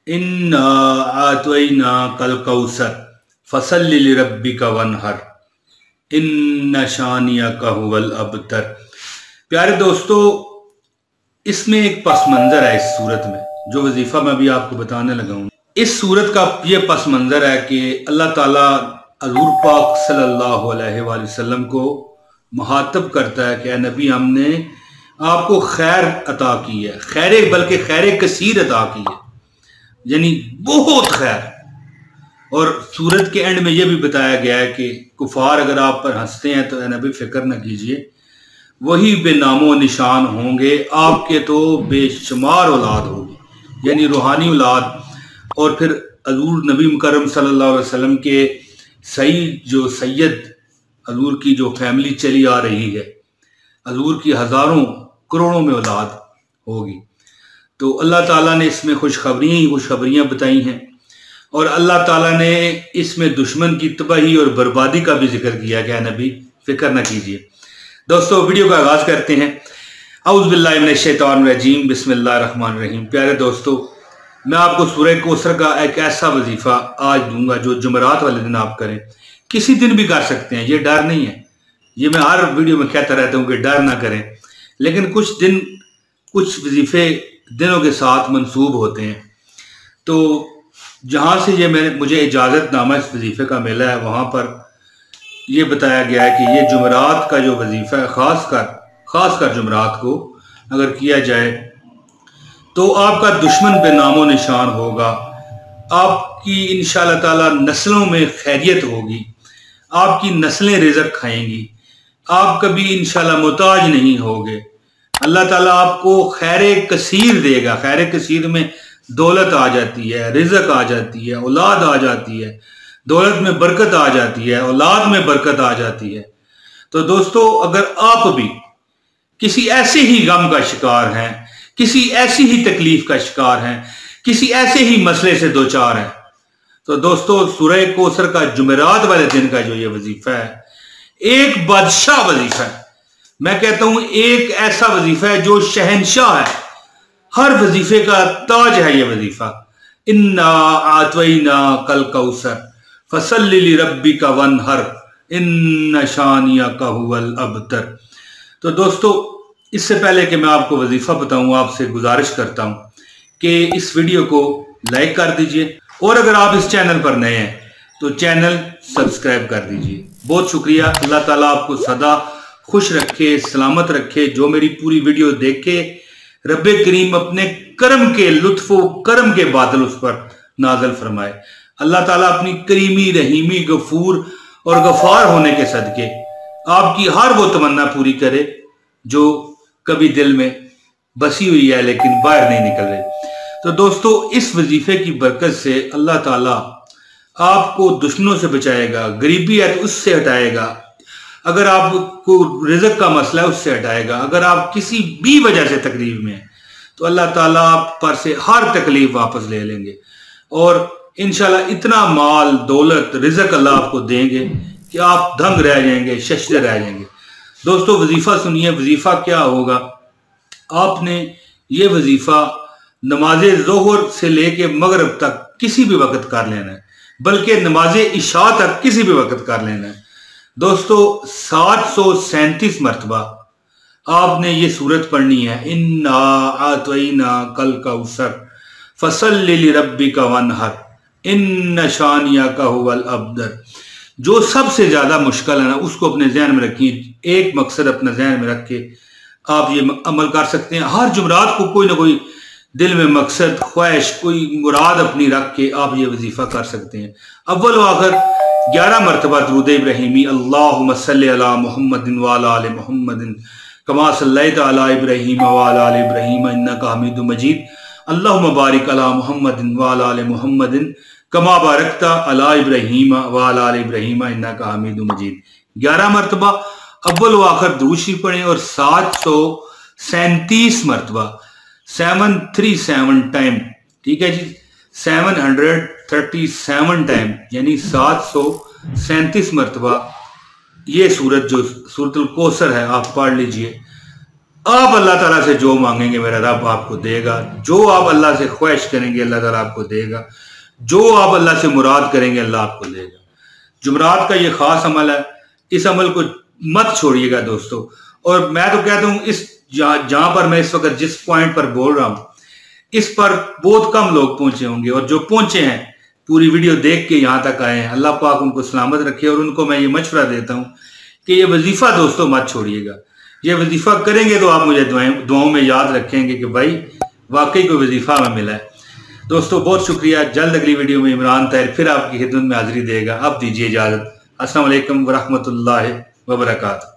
इन्ना आतवैना कल कौसर फसल्लि लिरब्बिका वनहर इन्ना शानियका हुवल अबतर। प्यारे दोस्तों, इसमें एक पस मंज़र है इस सूरत में, जो वजीफ़ा मैं भी आपको बताने लगा हूँ। इस सूरत का ये पस मंज़र है कि अल्लाह ताला हज़ूर पाक सल्लल्लाहु अलैहि वसल्लम को मुखातब करता है कि ए नबी, हमने आपको खैर अता की है, खैर बल्कि खैर कसीर अता की है, यानी बहुत खैर। और सूरत के एंड में यह भी बताया गया है कि कुफार अगर आप पर हंसते हैं तो ए नबी फिक्र न कीजिए, वही बेनामो निशान होंगे, आपके तो बेशुमार औलाद होगी, यानी रूहानी औलाद। और फिर हजूर नबी मुकर्रम सल्लल्लाहु अलैहि वसल्लम के सही जो सैयद हजूर की जो फैमिली चली आ रही है, हजूर की हज़ारों करोड़ों में औलाद होगी। तो अल्लाह ताला ने इसमें खुशखबरियाँ बताई हैं, और अल्लाह ताला ने इसमें दुश्मन की तबाही और बर्बादी का भी जिक्र किया कि नबी फिक्र न कीजिए। दोस्तों, वीडियो का आगाज़ करते हैं। औज़ु बिल्लाहि मिनश शैतानिर रजीम, बिस्मिल्लाहिर रहमानिर रहीम। प्यारे दोस्तों, मैं आपको सूरह कौसर का एक ऐसा वजीफ़ा आज दूंगा जो जुमेरात वाले दिन आप करें, किसी दिन भी कर सकते हैं, ये डर नहीं है। ये मैं हर वीडियो में कहता रहता हूँ कि डर ना करें, लेकिन कुछ वजीफ़े दिनों के साथ मंसूब होते हैं। तो जहाँ से ये मुझे इजाज़तनामा इस वजीफ़े का मिला है, वहाँ पर ये बताया गया है कि ये जुमेरात का जो वजीफ़ा है, ख़ासकर जुमेरात को अगर किया जाए तो आपका दुश्मन बेनामो निशान होगा, आपकी इंशाअल्लाह ताला नस्लों में खैरियत होगी, आपकी नस्लें रिज़्क़ खाएंगी, आप कभी इंशाअल्लाह मुताज नहीं होगे। अल्लाह ताला आपको खैर कसीर देगा। खैर कसीर में दौलत आ जाती है, रिज़्क़ आ जाती है, औलाद आ जाती है, दौलत में बरकत आ जाती है, औलाद में बरकत आ जाती है। तो दोस्तों, अगर आप भी किसी ऐसे ही गम का शिकार हैं, किसी ऐसी ही तकलीफ का शिकार हैं, किसी ऐसे ही मसले से दो चार हैं, तो दोस्तों सूरह कौसर का जुमेरात वाले दिन का जो ये वजीफा है, एक बादशाह वजीफा है। मैं कहता हूं एक ऐसा वजीफा है जो शहनशाह है, हर वजीफे का ताज है ये वजीफा। इन्ना आतवैना कल कौसर फसल्लि लिरब्बिका वनहर इन्ना शानियका हुवल अबतर। तो दोस्तों, इससे पहले कि मैं आपको वजीफा बताऊं, आपसे गुजारिश करता हूं कि इस वीडियो को लाइक कर दीजिए, और अगर आप इस चैनल पर नए हैं तो चैनल सब्सक्राइब कर दीजिए। बहुत शुक्रिया। अल्लाह ताला आपको सदा खुश रखे, सलामत रखे। जो मेरी पूरी वीडियो देखे, रब्बे करीम अपने करम के लुत्फ करम के बादल उस पर नाजल फरमाए। अल्लाह ताला अपनी करीमी, रहीमी, गफूर और गफार होने के सदके आपकी हर वो तमन्ना पूरी करे जो कभी दिल में बसी हुई है लेकिन बाहर नहीं निकल रही। तो दोस्तों, इस वजीफे की बरकत से अल्लाह ताला आपको दुश्मनों से बचाएगा, गरीबी है तो उससे हटाएगा, अगर आपको रिज़्क़ का मसला है उससे हटाएगा, अगर आप किसी भी वजह से तकलीफ में हैं तो अल्लाह ताला आप पर से हर तकलीफ वापस ले लेंगे, और इंशाल्लाह इतना माल, दौलत, रिज़्क़ अल्लाह आपको देंगे कि आप दंग रह जाएंगे, शशदर रह जाएंगे। दोस्तों, वजीफा सुनिए। वजीफा क्या होगा? आपने ये वजीफा नमाज ज़ोहर से लेके मगरिब तक किसी भी वक्त कर लेना है, बल्कि नमाज इशा तक किसी भी वक्त कर लेना है। दोस्तों, 737 मरतबा आपने ये सूरत पढ़नी है। इन्ना आतवैना कल कौसर फसल्लि लिरब्बिका वनहर इन्ना शानियका हुवल अबतर। जो सबसे ज्यादा मुश्किल है ना, उसको अपने जहन में रखिए। एक मकसद अपने जहन में रख के आप ये अमल कर सकते हैं। हर जुमरात को कोई ना कोई दिल में मकसद, ख्वाहिश, कोई मुराद अपनी रख के आप ये वजीफा कर सकते हैं। अव्वल व आखिर 11 मरतबा दुरूद इब्राहिमी, अल्लाहुम्मा सल्लि अला मुहम्मदिन व अला आलि मुहम्मदिन कमा सल्लैता अला इब्राहीम व अला आलि इब्राहीम इन्नका हमीदुम मजीद, अल्लाहुम्मा बारिक अला मुहम्मदिन व अला आलि मुहम्मदिन कमा बारकता अला इब्राहीम व अला आलि इब्राहीम इन्नका हमीदुम मजीद। 11 मरतबा अव्वल व आखिर दुरूद शरीफ पढ़ें, और 737 मरतबा 737 टाइम, ठीक है जी, 737 टाइम, यानी 737 मरतबा ये सूरत जो सूरतुल कौसर है आप पढ़ लीजिए। आप अल्लाह ताला से जो मांगेंगे मेरा रब आपको देगा, जो आप अल्लाह से ख्वाहिश करेंगे अल्लाह ताला आपको देगा, जो आप अल्लाह से मुराद करेंगे अल्लाह आपको देगा। जुमरात का ये खास अमल है, इस अमल को मत छोड़िएगा दोस्तों। और मैं तो कहता हूँ इस जहां पर मैं इस वक्त जिस पॉइंट पर बोल रहा हूँ इस पर बहुत कम लोग पहुंचे होंगे, और जो पहुंचे हैं पूरी वीडियो देख के यहाँ तक आए हैं, अल्लाह पाक उनको सलामत रखे। और उनको मैं ये मशवरा देता हूँ कि ये वजीफा दोस्तों मत छोड़िएगा। ये वजीफा करेंगे तो आप मुझे दुआओं में याद रखेंगे कि भाई वाकई कोई वजीफा में मिला है। दोस्तों बहुत शुक्रिया। जल्द अगली वीडियो में इमरान ताहिर फिर आपकी खिदमत में हाजिरी देगा। अब दीजिए इजाजत। अस्सलाम वालेकुम वरहमतुल्लाहि वबरकातुहू।